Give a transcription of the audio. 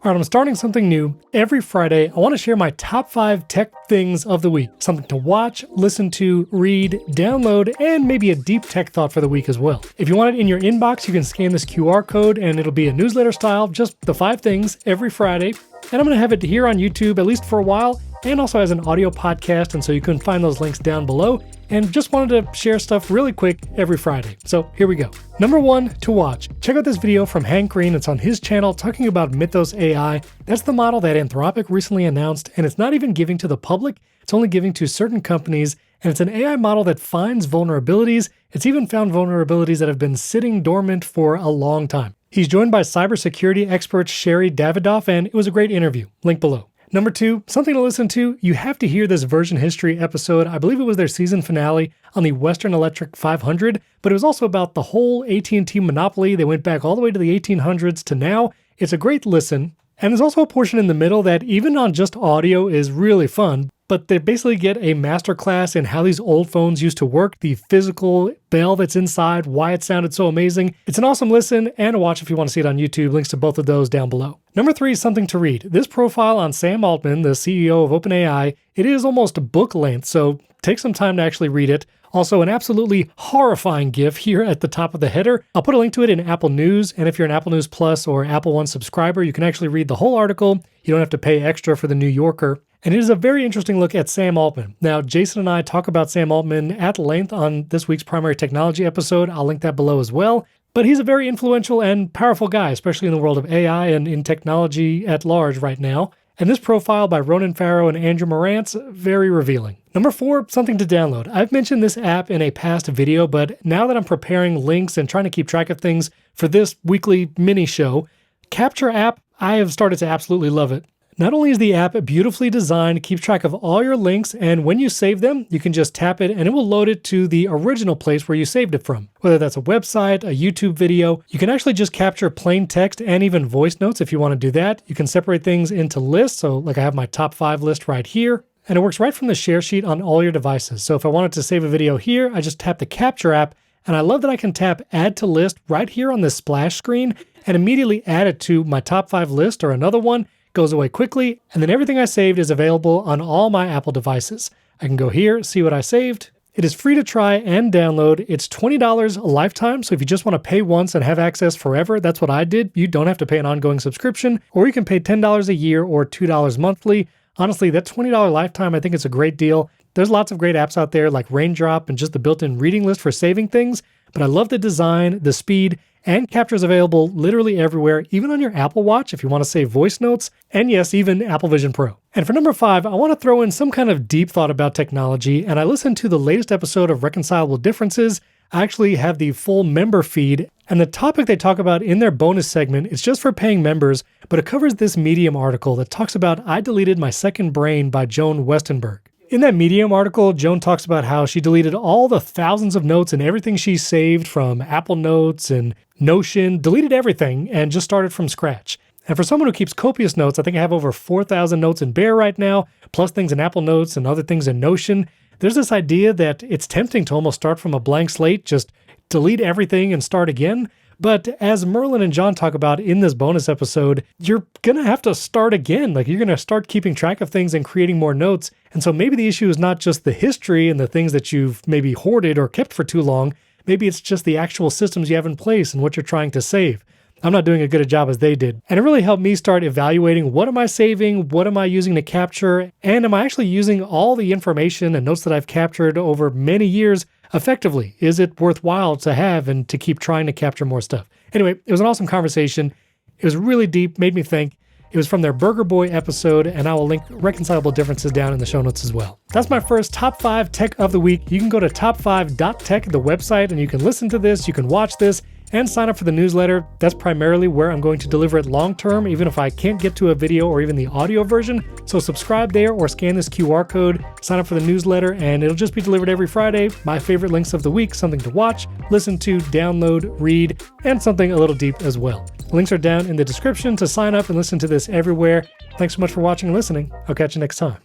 All right, I'm starting something new. Every Friday, I want to share my top 5 tech things of the week. Something to watch, listen to, read, download, and maybe a deep tech thought for the week as well. If you want it in your inbox, you can scan this QR code and it'll be a newsletter style, just the 5 things every Friday. And I'm going to have it here on YouTube, at least for a while, and also as an audio podcast, and so you can find those links down below. And just wanted to share stuff really quick every Friday. So here we go. Number 1 to watch. Check out this video from Hank Green. It's on his channel talking about Mythos AI. That's the model that Anthropic recently announced, and it's not even giving to the public. It's only giving to certain companies, and it's an AI model that finds vulnerabilities. It's even found vulnerabilities that have been sitting dormant for a long time. He's joined by cybersecurity expert Sherry Davidoff, and it was a great interview. Link below. Number 2, something to listen to. You have to hear this version history episode. I believe it was their season finale on the Western Electric 500, but it was also about the whole AT&T monopoly. They went back all the way to the 1800s to now. It's a great listen. And there's also a portion in the middle that even on just audio is really fun, but they basically get a masterclass in how these old phones used to work, the physical bell that's inside, why it sounded so amazing. It's an awesome listen and a watch if you want to see it on YouTube. Links to both of those down below. Number 3 is something to read. This profile on Sam Altman, the CEO of OpenAI, it is almost book length, so take some time to actually read it. Also, an absolutely horrifying GIF here at the top of the header. I'll put a link to it in Apple News, and if you're an Apple News Plus or Apple One subscriber, you can actually read the whole article. You don't have to pay extra for the New Yorker. And it is a very interesting look at Sam Altman. Now, Jason and I talk about Sam Altman at length on this week's Primary Technology episode. I'll link that below as well. But he's a very influential and powerful guy, especially in the world of AI and in technology at large right now. And this profile by Ronan Farrow and Andrew Marantz, very revealing. Number 4, something to download. I've mentioned this app in a past video, but now that I'm preparing links and trying to keep track of things for this weekly mini show, Capture app, I have started to absolutely love it. Not only is the app beautifully designed, it keeps track of all your links, and when you save them, you can just tap it and it will load it to the original place where you saved it from. Whether that's a website, a YouTube video, you can actually just capture plain text and even voice notes if you want to do that. You can separate things into lists, so like I have my top 5 list right here, and it works right from the share sheet on all your devices. So if I wanted to save a video here, I just tap the Capture app, and I love that I can tap Add to List right here on this splash screen and immediately add it to my top 5 list or another one. Goes away quickly, and then everything I saved is available on all my Apple devices. I can go here, see what I saved. It is free to try and download. It's $20 a lifetime, so if you just want to pay once and have access forever, that's what I did. You don't have to pay an ongoing subscription, or you can pay $10 a year or $2 monthly. Honestly, that $20 lifetime, I think it's a great deal. There's lots of great apps out there like Raindrop and just the built-in reading list for saving things, but I love the design, the speed, and Capture is available literally everywhere, even on your Apple Watch if you want to save voice notes, and yes, even Apple Vision Pro. And for number 5, I want to throw in some kind of deep thought about technology, and I listened to the latest episode of Reconcilable Differences. I actually have the full member feed, and the topic they talk about in their bonus segment is just for paying members, but it covers this Medium article that talks about I Deleted My Second Brain by Joan Westenberg. In that Medium article, Joan talks about how she deleted all the thousands of notes and everything she saved from Apple Notes and Notion, deleted everything and just started from scratch. And for someone who keeps copious notes, I think I have over 4,000 notes in Bear right now, plus things in Apple Notes and other things in Notion. There's this idea that it's tempting to almost start from a blank slate, just delete everything and start again. But as Merlin and John talk about in this bonus episode, you're going to have to start again. Like you're going to start keeping track of things and creating more notes. And so maybe the issue is not just the history and the things that you've maybe hoarded or kept for too long. Maybe it's just the actual systems you have in place and what you're trying to save. I'm not doing as good a job as they did. And it really helped me start evaluating what am I saving, what am I using to capture, and am I actually using all the information and notes that I've captured over many years effectively? Is it worthwhile to have and to keep trying to capture more stuff? Anyway, it was an awesome conversation. It was really deep, made me think. It was from their Burger Boy episode, and I will link Reconcilable Differences down in the show notes as well. That's my first top 5 tech of the week. You can go to top5.tech, the website, and you can listen to this, you can watch this, and sign up for the newsletter. That's primarily where I'm going to deliver it long term, even if I can't get to a video or even the audio version. So subscribe there or scan this QR code, sign up for the newsletter, and it'll just be delivered every Friday. My favorite links of the week, something to watch, listen to, download, read, and something a little deep as well. Links are down in the description to sign up and listen to this everywhere. Thanks so much for watching and listening. I'll catch you next time.